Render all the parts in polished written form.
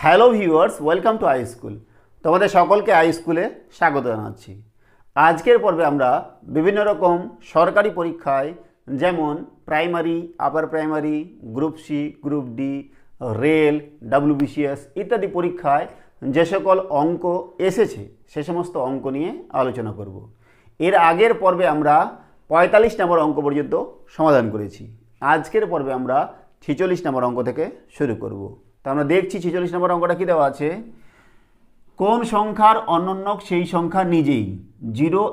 Hello viewers, welcome to I school. তোমাদের সকলকে I স্কুলে স্বাগত জানাচ্ছি। আজকের পর্বে আমরা বিভিন্ন রকম সরকারি পরীক্ষায়, যেমন primary, upper primary, group C, group D, rail, WBCS ইত্যাদি পরীক্ষায় যে সকল অঙ্ক এসেছে সে সমস্ত অঙ্ক নিয়ে আলোচনা করব। এর আগের পর্বে আমরা 45 নম্বর অঙ্ক পর্যন্ত সমাধান করেছি। আজকের পর্বে আমরা 46 নম্বর অঙ্ক থেকে শুরু করব। তা আমরা দেখছি 46 নম্বর অঙ্কটা কী দেওয়া আছে। কোন সংখ্যার অনন্যক সেই সংখ্যা নিজেই 0,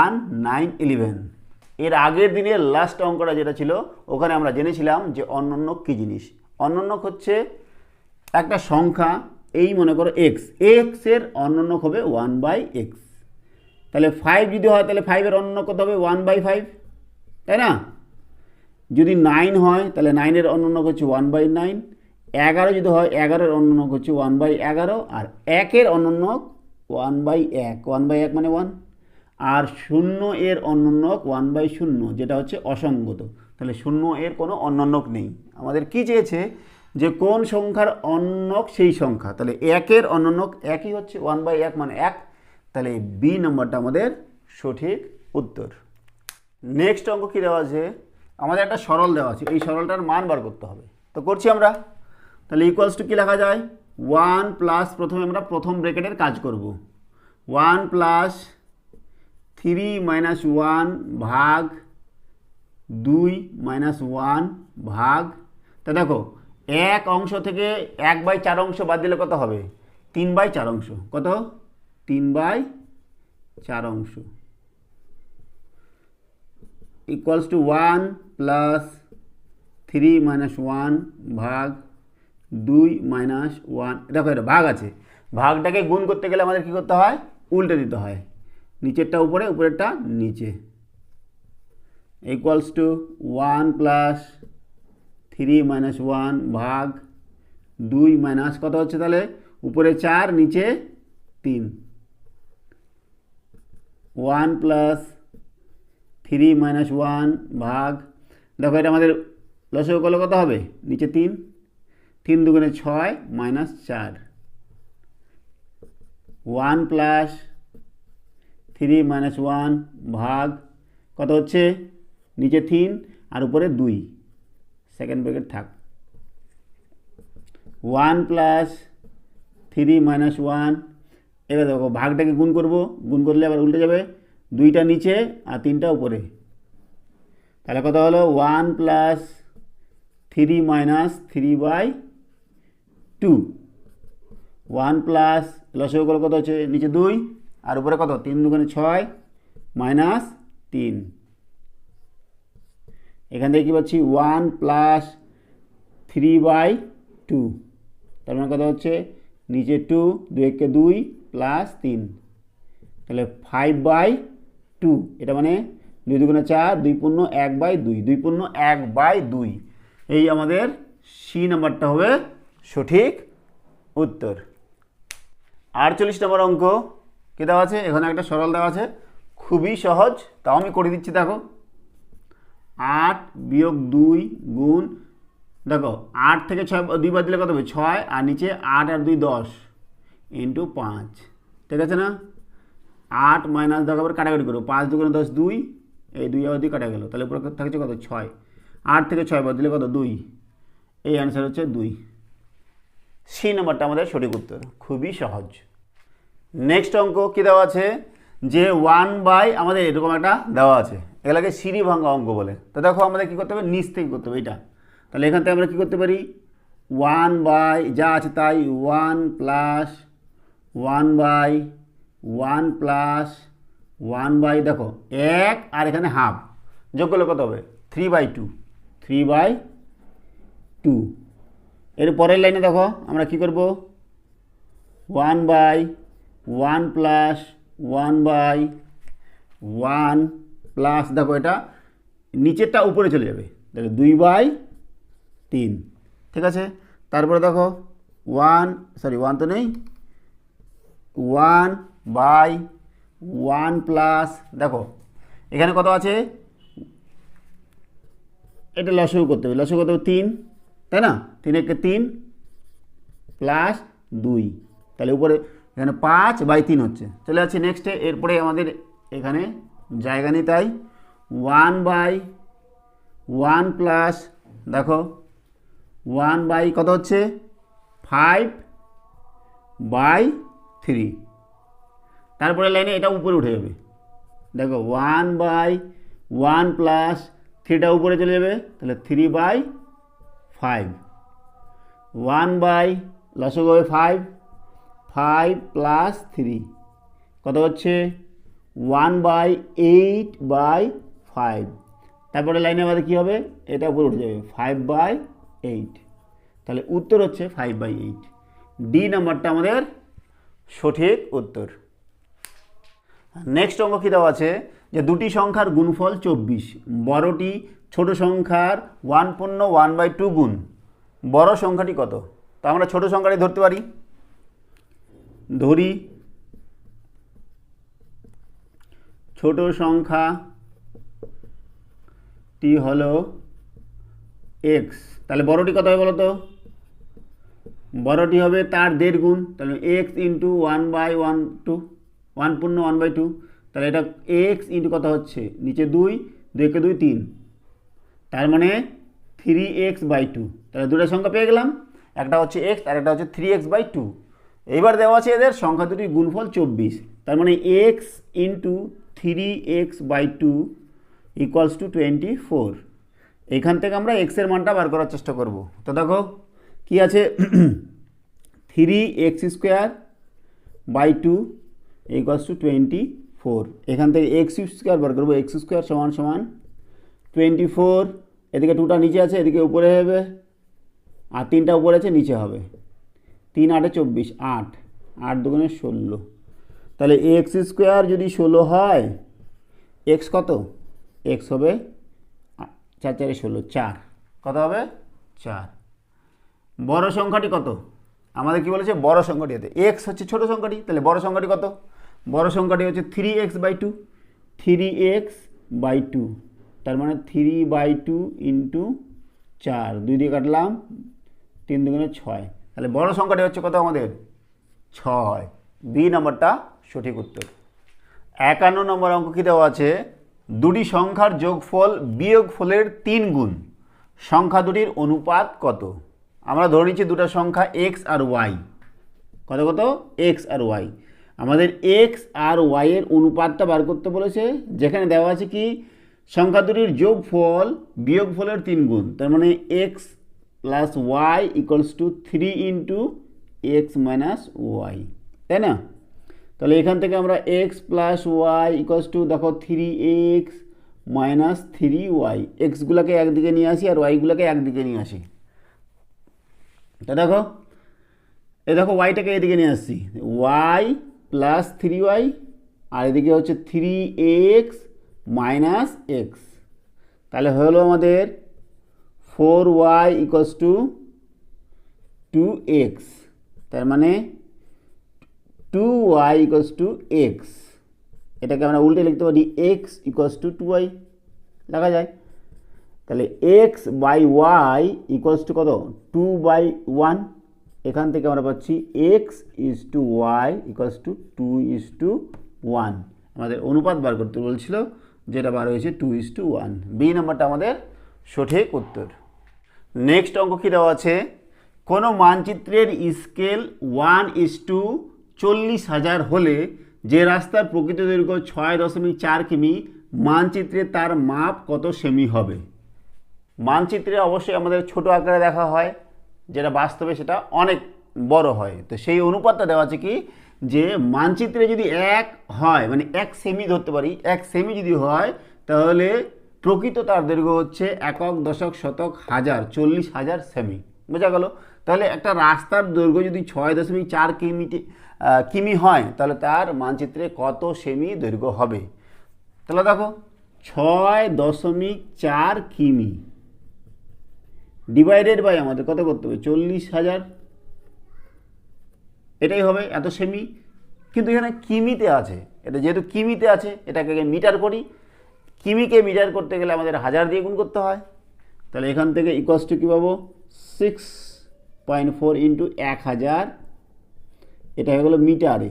1, 9, 11। এর আগের দিনের লাস্ট অঙ্কটা যেটা ছিল ওখানে আমরা জেনেছিলাম যে অনন্যক কী জিনিস। অনন্যক হচ্ছে একটা সংখ্যা, এই মনে করো এক্স, এক্সের অনন্যক হবে 1/x। তাহলে 5 যদি হয় তাহলে 5-এর অনন্যক কত হবে 1/5, তাই না? যদি 9 হয় তাহলে 9-এর অনন্যক হচ্ছে 1/9। 11 যদি হয় 11-এর অনন্যক হচ্ছে 1/11, আর 1-এর অনন্যক 1/1, 1/1 মানে 1। আর 0-এর অনন্যক 1/0, যেটা হচ্ছে অসঙ্গত। তাহলে 0-এর কোনো অনন্যক নেই। আমাদের কি চেয়েছে যে কোন সংখ্যার অনন্যক সেই সংখ্যা, তাহলে 1-এর অনন্যক 1ই হচ্ছে 1/1 মানে 1। তাহলে বি নম্বরটা আমাদের সঠিক উত্তর। নেক্সট অঙ্ক কী দেওয়া আছে, আমাদের একটা সরল দেওয়া আছে, এই সরলটার মান বার করতে হবে। তো করছি আমরা। তাহলে ইকুয়ালস টু কী লেখা যায়, 1 প্লাস, প্রথমে আমরা প্রথম ব্র্যাকেটের কাজ করব। 1 প্লাস 3 মাইনাস 1 ভাগ 2 মাইনাস 1 ভাগ, তা দেখো এক অংশ থেকে 1/4 অংশ বাদ দিলে কত হবে, 3/4 অংশ। কত? 3/4 অংশ ইকুয়ালস টু 1 প্লাস 3 মাইনাস 1 ভাগ 2 মাইনাস 1। দেখো এটা ভাগ আছে, ভাগটাকে গুণ করতে গেলে আমাদের কী করতে হয়, উল্টে দিতে হয়, নিচেরটা উপরে উপরেরটা নিচে। ইকুয়ালস টু 1 প্লাস 3 মাইনাস 1 ভাগ 2 মাইনাস কত হচ্ছে, তাহলে উপরে 4 নিচে 3। 1 প্লাস 3 মাইনাস 1 ভাগ, দেখো এটা আমাদের লসাগু করলে কত হবে, নিচে 3, 3 দুগুণে 6 মাইনাস 4। 1 প্লাস 3 মাইনাস 1 ভাগ কত হচ্ছে, নিচে 3 আর উপরে 2, সেকেন্ড ব্র্যাকেট থাক। 1 প্লাস 3 মাইনাস 1, এবার দেখো ভাগটাকে গুণ করব, গুণ করলে আবার উল্টে যাবে, 2টা নিচে আর 3টা উপরে। তাহলে কত হলো, 1 প্লাস 3 মাইনাস 3/2। 1 প্লাস লসাগু কত হচ্ছে, নিচে 2 আর উপরে কত, 3 দুগুণে 6 মাইনাস 3। এখান থেকে কী পাচ্ছি, 1 প্লাস 3/2, তার মানে কত হচ্ছে, নিচে 2, 2 2 প্লাস 3, তাহলে 5/2। এটা মানে 2 দুগুণে 4, 2 পূর্ণ 1/2, 2 পূর্ণ 1/2। এই আমাদের সি নাম্বারটা হবে সঠিক উত্তর। 48 নম্বর অঙ্ক কী দেওয়া আছে, এখানে একটা সরল দেওয়া আছে, খুবই সহজ, তাও আমি করে দিচ্ছি। দেখো 8 বিয়োগ 2 গুণ, দেখো 8 থেকে 6 2 বাদ দিলে কত হবে, 6, আর নিচে 8 আর 2 10 ইন্টু 5, ঠিক আছে না? 8 মাইনাস, দেখো আবার কাটাকাটি করবো, 5 দুগুণে 10 2, এই 2 আবার 2 কাটা গেল, তাহলে উপরে থাকছে কত, 6। 8 থেকে 6 বাদ দিলে কত, 2। এই অ্যান্সার হচ্ছে 2। সি নাম্বারটা আমাদের সঠিক উত্তর, খুবই সহজ। নেক্সট অঙ্ক কী দেওয়া আছে, যে 1/, আমাদের এরকম একটা দেওয়া আছে, এগুলোকে সিঁড়ি ভাঙা অঙ্ক বলে। তো দেখো আমাদের কী করতে হবে, নিচ থেকে করতে হবে এটা। তাহলে এখান থেকে আমরা কী করতে পারি, 1/, যা আছে তাই, 1 প্লাস 1/1 প্লাস 1/, দেখো 1 আর এখানে হাফ যোগ করলে কত হবে, 3/2, 3/2। এর পরের লাইনে দেখো আমরা কী করব, 1/1 প্লাস 1/1 প্লাস, দেখো এটা নিচেরটা উপরে চলে যাবে, দেখো 2/3, ঠিক আছে? তারপরে দেখো 1 তো নেই, 1/1 প্লাস, দেখো এখানে কত আছে, এটা লসাগু করতে হবে, লসাগু করতে হবে 3, তাই না? 3 একে 3 প্লাস 2, তাহলে উপরে এখানে 5/3 হচ্ছে। চলে যাচ্ছে নেক্সটে, এরপরে আমাদের এখানে জায়গা নেই, তাই 1/1 প্লাস দেখো 1 কত হচ্ছে 5/3, তারপরে লাইনে এটা উপরে উঠে যাবে, দেখো 1/1 প্লাস 3টা উপরে চলে যাবে, তাহলে 3/5, 1 লসগু হবে 5 প্লাস 3 কত হচ্ছে 1/8/5, তারপরে লাইনে আমাদের কী হবে, এটা উপরে উঠে যাবে 5/8, তাহলে উত্তর হচ্ছে 5/8। ডি নাম্বারটা আমাদের সঠিক উত্তর। নেক্সট অঙ্ক কী দেওয়া আছে যে দুটি সংখ্যার গুণফল 24, বড়টি ছোট সংখ্যার 1/2 গুণ, বড় সংখ্যাটি কত? তো আমরা ছোট সংখ্যাটি ধরতে পারি, ধরি ছোট সংখ্যাটি হলো x, তাহলে বড়টি কত হবে বলো তো? বড়টি হবে তার 1.5 গুণ, তাহলে x ইন্টু 1/2, তাহলে এটা x ইন্টু কত হচ্ছে নিচে 2, 2 কে 2 3, তার মানে 3x/2, তাহলে দুটো সংখ্যা পেয়ে গেলাম, একটা হচ্ছে x আর একটা হচ্ছে 3x/2। এইবার দেওয়া আছে এদের সংখ্যা দুটির গুণফল 24, তার মানে x into 3x/2 equals to 24। এখান থেকে আমরা x এর মানটা বার করার চেষ্টা করব। তো দেখো কি আছে 3x²/2 ইকুয়ালস টু 24, এখান থেকে x² বার করবো, x² সমান 24, এদিকে 2টা নিচে আছে, এদিকে উপরে হবে, আর 3টা উপরে আছে নিচে হবে, 3 8 24, 8 8 2 16, তাহলে x² যদি 16 হয়, x কত? x হবে 4 4 16, 4, কত হবে 4। বড় সংখ্যাটি কত? আমাদের কি বলেছে বড় সংখ্যাটি হতে, x হচ্ছে ছোট সংখ্যাটি, তাহলে বড় সংখ্যাটি কত? বড় সংখ্যাটি হচ্ছে 3x/2, 3x/2, তার মানে 3/2 ইন্টু 4, 2 দিয়ে কাটলাম, 3 2 6, তাহলে বড় সংখ্যাটি হচ্ছে কত আমাদের 6। বি নাম্বারটা সঠিক উত্তর। 51 নম্বর অঙ্ক কী দেওয়া আছে, দুটি সংখ্যার যোগফল বিয়োগফলের 3 গুণ, সংখ্যা দুটির অনুপাত কত? আমরা ধরে নিচ্ছি দুটো সংখ্যা x আর y, কত কত x আর y, আমাদের x আর y এর অনুপাতটা বার করতে বলেছে, যেখানে দেওয়া আছে কি সংখ্যা দুটির যোগফল বিয়োগফলের 3 গুণ, তার মানে x plus y equals to 3 into x minus Y, তাই না? তাহলে এখান থেকে আমরা x plus Y equals to দেখো 3x মাইনাস 3y, এক্সগুলোকে একদিকে নিয়ে আসি আর ওয়াইগুলোকে একদিকে নিয়ে আসি, তা দেখো এই দেখো ওয়াইটাকে এদিকে নিয়ে আসছি, y প্লাস 3y, আর এদিকে হচ্ছে 3x মাইনাস x, তাহলে হলো আমাদের 4y ইকুয়ালস টু 2x, তার মানে 2y ইকুয়ালস টু x, এটাকে আমরা উল্টে লিখতে পারি x ইকুয়ালস টু 2y লেখা যায়, তাহলে x by Y equals to কত 2/1, এখান থেকে আমরা পাচ্ছি x is to Y equals to 2:1, আমাদের অনুপাত বার করতে বলছিল, যেটা বার হয়েছে 2:1। বি নাম্বারটা আমাদের সঠিক উত্তর। নেক্সট অঙ্ক কী দেওয়া আছে, কোনো মানচিত্রের স্কেল 1:40,000 হলে যে রাস্তার প্রকৃত দৈর্ঘ্য 6.4 কিমি, মানচিত্রে তার মাপ কত সেমি হবে? মানচিত্রে অবশ্যই আমাদের ছোট আকারে দেখা হয়, যেটা বাস্তবে সেটা অনেক বড় হয়। তো সেই অনুপাতটা দেওয়া আছে কি, যে মানচিত্রে যদি 1 হয় মানে 1 সেমি ধরতে পারি, 1 সেমি যদি হয় তাহলে প্রকৃত তার দৈর্ঘ্য হচ্ছে একক, দশক, শতক, হাজার, 40,000 সেমি। বোঝা গেল? তাহলে একটা রাস্তার দৈর্ঘ্য যদি 6.4 কিমি হয় তাহলে তার মানচিত্রে কত সেমি দৈর্ঘ্য হবে? তাহলে দেখো 6.4 কিমি ডিভাইডেড বাই আমাদের কত করতে হবে 40,000, এটাই হবে এত সেমি। কিন্তু এখানে কিমিতে আছে, এটা যেহেতু কিমিতে আছে এটাকে মিটার করি, কিমিকে মিটার করতে গেলে আমাদের 1000 দিয়ে গুণ করতে হয়। তাহলে এখান থেকে ইকুয়ালস টু কী পাবো 6.4 ইন্টু 1000 এটা হয়ে গেল মিটারে,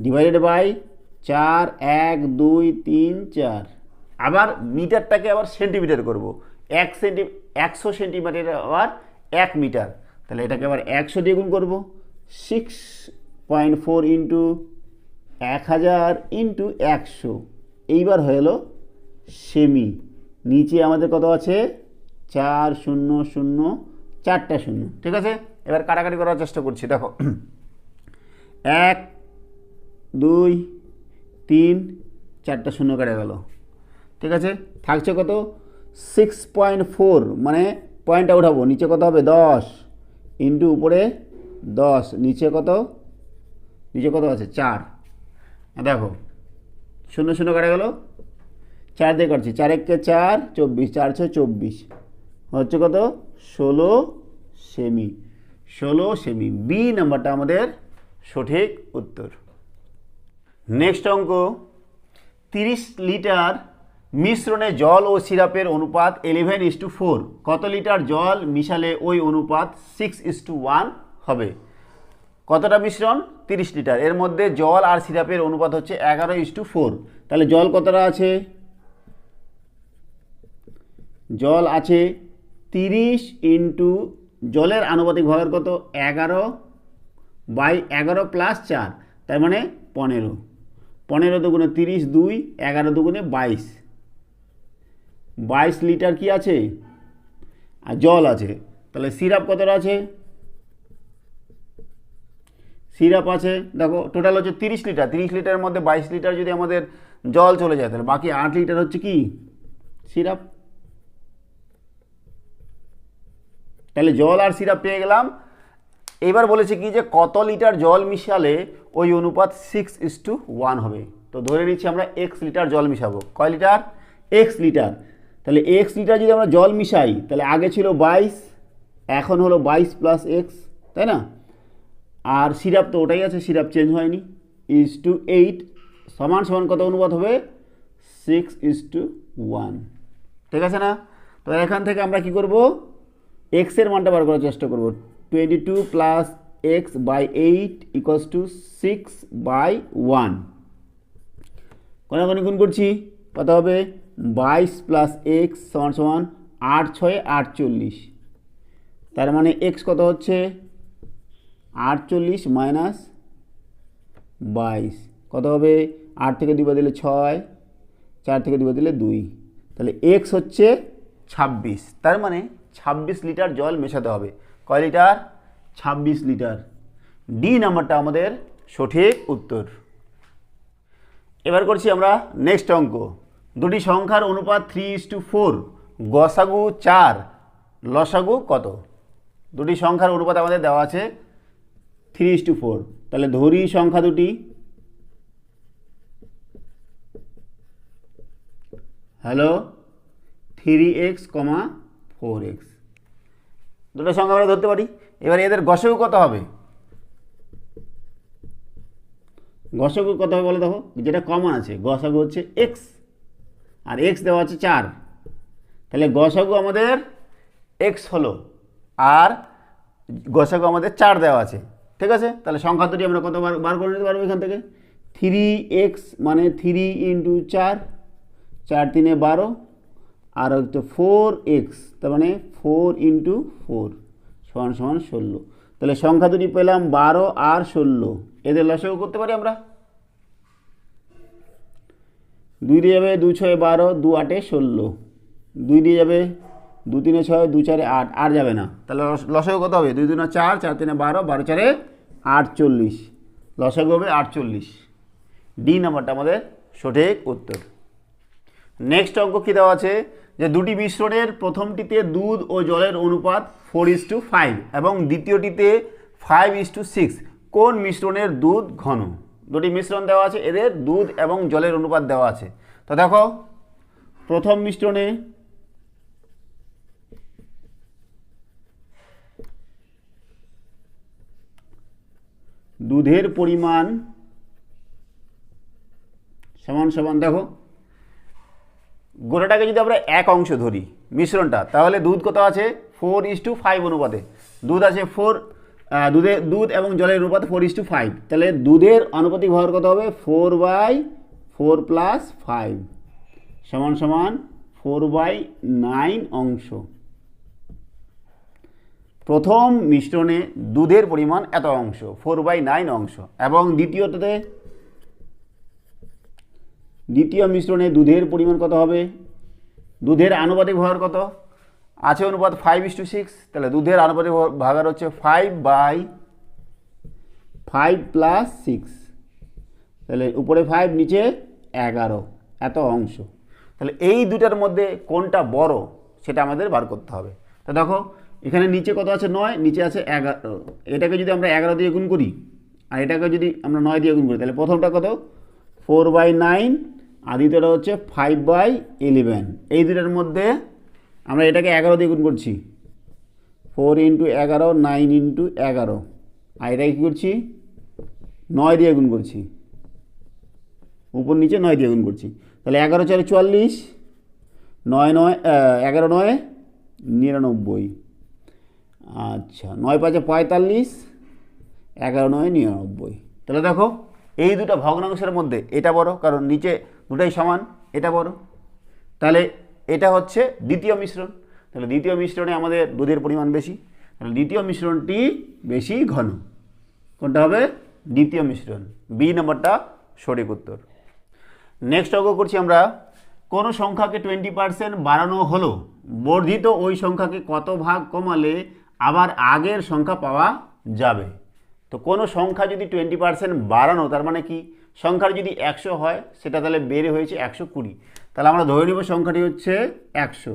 ডিভাইডেড বাই 4, 1, 2, 3, 4। আবার মিটারটাকে আবার সেন্টিমিটার করব, 100 সেন্টিমিটার আবার 1 মিটার, তাহলে এটাকে আবার 100 দিয়ে গুণ করবো, 6.4 ইন্টু 1000 ইন্টু 100, এইবার হয়ে গেল সেমি। নিচে আমাদের কত আছে 4 0 0 4টা 0, ঠিক আছে। এবার কাটাকাটি করার চেষ্টা করছি, দেখো 1 2 3 4টা 0 কেটে গেল, ঠিক আছে। থাকছে কত 6.4, মানে পয়েন্টটা উঠাবো, নিচে কত হবে 10 ইন্টু উপরে 10, নিচে কত আছে 4। দেখো 0 0 কেটে গেল, 4 দিয়ে কাটছি, 4 1 কে 4, 24, 4 6 24, হচ্ছে কত 16 সেমি। 16 সেমি, বি নাম্বারটা আমাদের সঠিক উত্তর। নেক্সট অঙ্ক, 30 লিটার মিশ্রণে জল ও সিরাপের অনুপাত 11:4, কত লিটার জল মিশালে ওই অনুপাত 6:1 হবে? কতটা মিশ্রণ 30 লিটার, এর মধ্যে জল আর সিরাপের অনুপাত হচ্ছে 11:4, তাহলে জল কতটা আছে, জল আছে 30 ইন্টু জলের আনুপাতিক ভাগের কত 11/11 প্লাস 4, তার মানে 15, 15 দুগুণে 30, 2, 11 দুগুণে 22 লিটার কি আছে আর জল আছে। তাহলে সিরাপ কতটা আছে, সিরাপ আছে দেখো টোটাল হচ্ছে 30 লিটার, 30 লিটারের মধ্যে 22 লিটার যদি আমাদের জল চলে যায়, তাহলে বাকি 8 লিটার হচ্ছে কি সিরাপ। তাহলে জল আর সিরাপ পেয়ে গেলাম। এবার বলেছে কি যে কত লিটার জল মিশালে ওই অনুপাত 6:1 হবে। তো ধরে নিচ্ছি আমরা x লিটার জল মিশাবো, কয় লিটার x লিটার, তাহলে x লিটার যদি আমরা জল মিশাই তাহলে আগে ছিল 22, এখন হলো 22 প্লাস x, তাই না। আর সিরাপ তো ওটাই আছে, সিরাপ চেঞ্জ হয়নি, (8) সমান সমান কত অনুপাত হবে 6:1, ঠিক আছে না। তো এখান থেকে আমরা কি করব, x এর মানটা বার করার চেষ্টা করব, 22 plus x by 8 equals to 6/1, কোনাকুনি গুণ করছি কত হবে 22 প্লাস x সমান সমান 8 6 48, তার মানে x কত হচ্ছে 48 মাইনাস 22 কত হবে, 8 থেকে 2 বাদ দিলে 6, 4 থেকে 2 বাদ দিলে 2, তাহলে x হচ্ছে 26, তার মানে 26 লিটার জল মেশাতে হবে। কয় লিটার 26 লিটার, ডি নাম্বারটা আমাদের সঠিক উত্তর। এবার করছি আমরা নেক্সট অঙ্ক, দুটি সংখ্যার অনুপাত 3:4, গসাগু 4, লসাগু কত? দুটি সংখ্যার অনুপাত আমাদের দেওয়া আছে 3:4, তাহলে ধরি সংখ্যা দুটি, হ্যালো 3x, 4x, দুটো সংখ্যা আমরা ধরতে পারি। এবার এদের গসাগু কত হবে, গসাগু কত হবে বলো দেখো, যেটা কমন আছে গসাগু হচ্ছে x আর x দেওয়া আছে 4, তাহলে গসাগু আমাদের x হলো আর গসাগু আমাদের 4 দেওয়া আছে, ঠিক আছে। তাহলে সংখ্যা দুটি আমরা কত বার করে নিতে পারবো এখান থেকে, 3x মানে 3 ইন্টু 4, 4 3 12, আর হচ্ছে 4x তার মানে 4 ইন্টু 4 সমান সমান 16, তাহলে সংখ্যা দুটি পেলাম 12 আর 16, এদের লসাগু করতে পারি আমরা, 2 দিয়ে যাবে 2 6 12, 2 8 16, 2 দিয়ে যাবে 2 3 6, 2 4 8, আর যাবে না, তাহলে লসাগু কত হবে 2 2 4, 4 3 12, 12 4 48, লসাগু হবে 48, ডি নাম্বারটা আমাদের সঠিক উত্তর। নেক্সট অঙ্ক কী দেওয়া আছে যে দুটি মিশ্রণের প্রথমটিতে দুধ ও জলের অনুপাত 4:5 এবং দ্বিতীয়টিতে 5:6, কোন মিশ্রণের দুধ ঘন? দুটি মিশ্রণ দেওয়া আছে, এদের দুধ এবং জলের অনুপাত দেওয়া আছে। তো দেখো প্রথম মিশ্রণে দুধের পরিমাণ সমান সমান, দেখো গোটাটাকে যদি আমরা এক অংশ ধরি মিশ্রণটা, তাহলে দুধ কত আছে 4:5 অনুপাতে, দুধ আছে দুধ এবং জলের অনুপাত 4:5, তাহলে দুধের আনুপাতিক ভর কত হবে 4/4 + 5 সমান সমান 4/9 অংশ। প্রথম মিশ্রণে দুধের পরিমাণ এত অংশ, 4/9 অংশ। এবং দ্বিতীয় মিশ্রণে দুধের পরিমাণ কত হবে, দুধের আনুপাতিক ভর কত আছে অনুপাত 5:6, তাহলে দুধের আনুপাতিক ভাগার হচ্ছে 5/5 + 6, তাহলে উপরে 5 নিচে 11 এত অংশ। তাহলে এই দুটার মধ্যে কোনটা বড় সেটা আমাদের বার করতে হবে। তো দেখো এখানে নিচে কত আছে 9, নিচে আছে 11। এটাকে যদি আমরা 11 দিয়ে গুণ করি আর এটাকে যদি আমরা 9 দিয়ে গুণ করি, তাহলে প্রথমটা কত 4/9 আর দ্বিতীয়টা হচ্ছে 5/11। এই দুটার মধ্যে আমরা এটাকে 11 দিয়ে গুণ করছি, 4 × 11 9 × 11, আর এটাকে কী করছি 9 দিয়ে গুণ করছি, উপর নিচে 9 দিয়ে গুণ করছি। তাহলে 11 × 4 = 44, 11 × 9 = 99। আচ্ছা 9 × 5 = 45, 11 × 9 = 99। তাহলে দেখো এই দুটো ভগ্নাংশের মধ্যে এটা বড়, কারণ নিচে দুটাই সমান, এটা বড়। তাহলে এটা হচ্ছে দ্বিতীয় মিশ্রণ। তাহলে দ্বিতীয় মিশ্রণে আমাদের দুধের পরিমাণ বেশি, তাহলে দ্বিতীয় মিশ্রণটি বেশি ঘন। কোনটা হবে দ্বিতীয় মিশ্রণ, বি নম্বরটা সঠিক উত্তর। নেক্সট অঙ্ক করছি আমরা, কোনো সংখ্যাকে 20% বাড়ানো হলো, বর্ধিত ওই সংখ্যাকে কত ভাগ কমালে আবার আগের সংখ্যা পাওয়া যাবে। তো কোনো সংখ্যা যদি 20% বাড়ানো, তার মানে কি সংখ্যার যদি 100 হয় সেটা তাহলে বেড়ে হয়েছে 120, তাহলে আমরা ধরে নেব সংখ্যাটি হচ্ছে 100।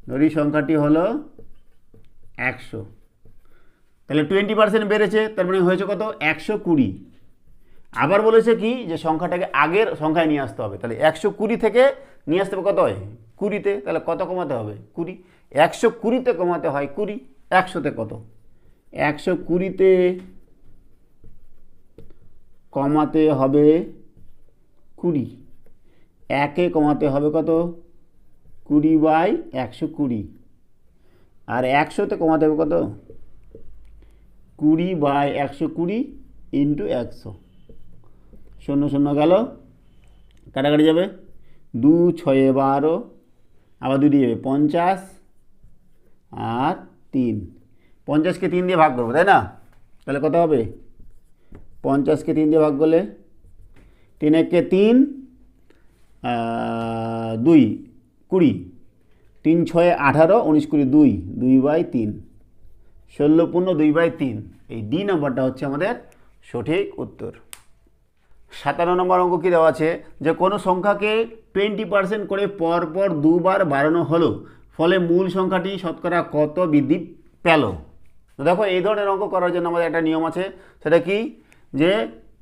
ধরি সংখ্যাটি হলো 100, তাহলে 20% বেড়েছে, তার মানে হয়েছে কত 120। আবার বলেছে কি যে সংখ্যাটাকে আগের সংখ্যায় নিয়ে আসতে হবে, তাহলে 120 থেকে নিয়ে আসতে হবে কত হয় 20-তে, তাহলে কত কমাতে হবে 20, 120-তে কমাতে হয় 20, 100-তে কত 120-তে কমাতে হবে 20, 1-এ কমাতে হবে কত 20/120, আর 100-তে কমাতে হবে কত 20/120 × 100। 0 0 গেল, কাটাকাটি যাবে, 2 6 12, আবার 2 দিয়ে যাবে 50, আর 3, 50-কে 3 দিয়ে ভাগ করবো তাই না, তাহলে কত হবে 50-কে 3 দিয়ে ভাগ করলে 3 1-কে 3, 2 20, 3 6 18, 19 20 2, 2/3, 16 পূর্ণ 2/3। এই ডি নাম্বারটা হচ্ছে আমাদের সঠিক উত্তর। 57 নম্বর অঙ্ক কী দেওয়া আছে, যে কোনো সংখ্যাকে 20% করে পরপর দুবার বাড়ানো হলো, ফলে মূল সংখ্যাটি শতকরা কত বৃদ্ধি পেল। তো দেখো এই ধরনের অঙ্ক করার জন্য আমাদের একটা নিয়ম আছে, সেটা কি যে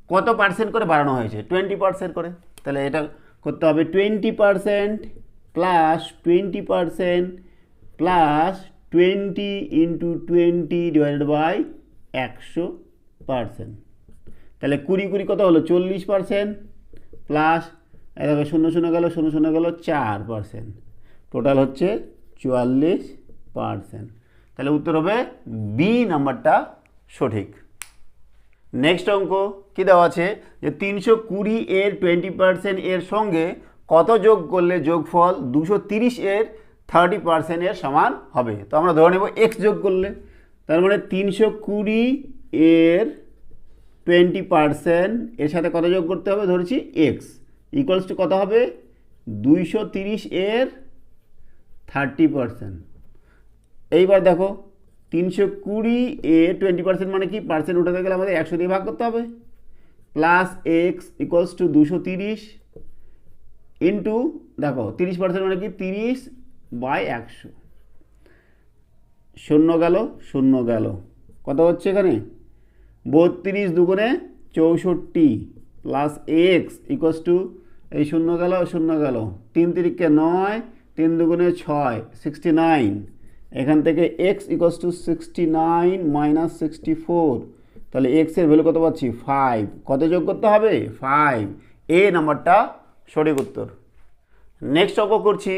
কত পার্সেন্ট করে বাড়ানো হয়েছে 20% করে, তাহলে এটা করতে হবে 20% + 20% + 20 × 20 / 100%, তাহলে 20 20 কত হলো 40%, প্লাস দেখো 0 0 গেল 0 0 গেল 4%, টোটাল হচ্ছে 44%। তাহলে উত্তর হবে বি নাম্বারটা সঠিক। নেক্সট অঙ্ক কী দেওয়া আছে, যে 320 এর 20% এর সঙ্গে কত যোগ করলে যোগফল 230 এর 30% এর সমান হবে। তো আমরা ধরে নেব এক্স যোগ করলে, তার মানে 320 এর 20% এর সাথে কত যোগ করতে হবে, ধরেছি এক্স ইকুয়ালস টু কত হবে 230 এর 30%। এইবার দেখো 320 এর 20% মানে কি, পার্সেন্ট উঠাতে গেলে আমাদের 100 দিয়ে ভাগ করতে হবে, plus x equals to 230 into দেখো 30% মানে কি 30/100, 0 গেল 0 গেল, কত হচ্ছে এখানে 32 দুগুণে 64, প্লাস এক্স ইকুয়ালস টু এই 0 গেল 0 গেল, 3 3 9, 3 দুগুণে 6 69, এখান থেকে এক্স ইকুয়ালস টু 69 - 64, তাহলে এক্সের ভ্যালু কত পাচ্ছি 5, কত যোগ করতে হবে 5, এ নাম্বারটা সঠিক উত্তর। নেক্সট অঙ্ক করছি,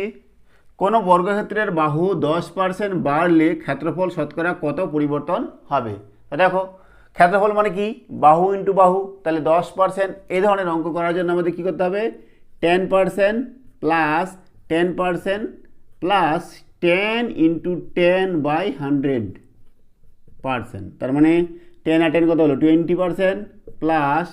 কোনো বর্গক্ষেত্রের বাহু 10% বাড়লে ক্ষেত্রফল শতকরা কত পরিবর্তন হবে? তো দেখো ক্ষেত্রফল মানে কি, বাহু ইন্টু বাহু, তাহলে 10%। এই ধরনের অঙ্ক করার জন্য আমাদের কী করতে হবে, 10% প্লাস 10% প্লাস 10 ইন্টু 10/100%, তার মানে 10 আর 10 কত হলো 20%, প্লাস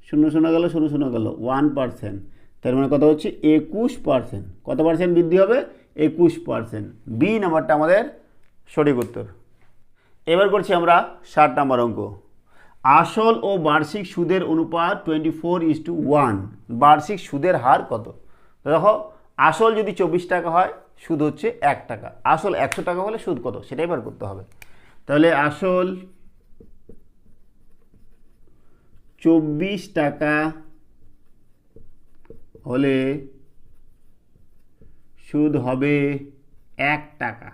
0 গেল 0 গেল 1%, তার মানে কত হচ্ছে 21%। কত পার্সেন্ট বৃদ্ধি হবে? 21%। বি নাম্বারটা আমাদের সঠিক উত্তর। এবার করছি আমরা 60 নম্বর অঙ্ক। আসল ও বার্ষিক সুদের অনুপাত 24:1, বার্ষিক সুদের হার কত? দেখো আসল যদি 24 টাকা হয় সুদ হচ্ছে 1 টাকা, আসল 100 টাকা হলে সুদ কত সেটাই বার করতে হবে। তাহলে আসল 24 টাকা হলে সুদ হবে 1 টাকা,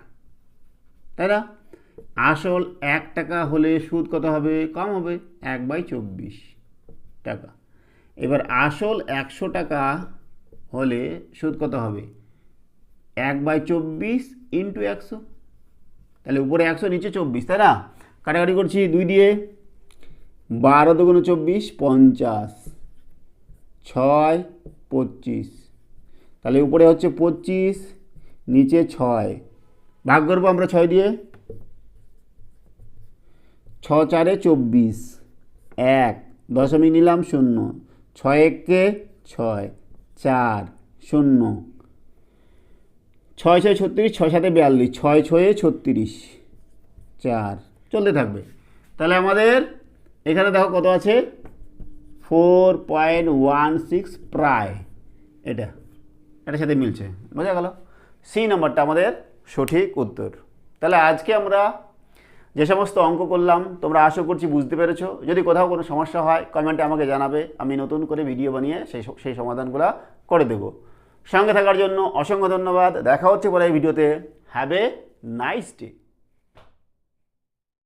তাই না? আসল 1 টাকা হলে সুদ কত হবে? কম হবে, 1/24 টাকা। এবার আসল 100 টাকা হলে সুদ কত হবে? 1/24 ইন্টু 100, তাহলে উপরে 100 নিচে 24, তাই না? কাটাকাটি করছি 2 দিয়ে, 12 দুগুণে 24 50, 6 25, তাহলে উপরে হচ্ছে 25 নিচে 6, ভাগ করবো আমরা 6 দিয়ে, 6 4 24, 1 দশমিক নিলাম 0, 6 1 6, 4 0, 6 6 36, 6 7 42, 6 6 36, 4 চলতে থাকবে। তাহলে আমাদের এখানে দেখো কত আছে, 4.16 প্রায়, এটার সাথে মিলছে, বোঝা গেল? সি নাম্বারটা আমাদের সঠিক উত্তর। তাহলে আজকে আমরা যে সমস্ত অঙ্ক করলাম তোমরা আশা করছি বুঝতে পেরেছো। যদি কোথাও কোনো সমস্যা হয় কমেন্টে আমাকে জানাবে, আমি নতুন করে ভিডিও বানিয়ে সেই সমাধানগুলো করে দেব। সঙ্গে থাকার জন্য অসংখ্য ধন্যবাদ। দেখা হচ্ছে পরে এই ভিডিওতে। Have a nice day.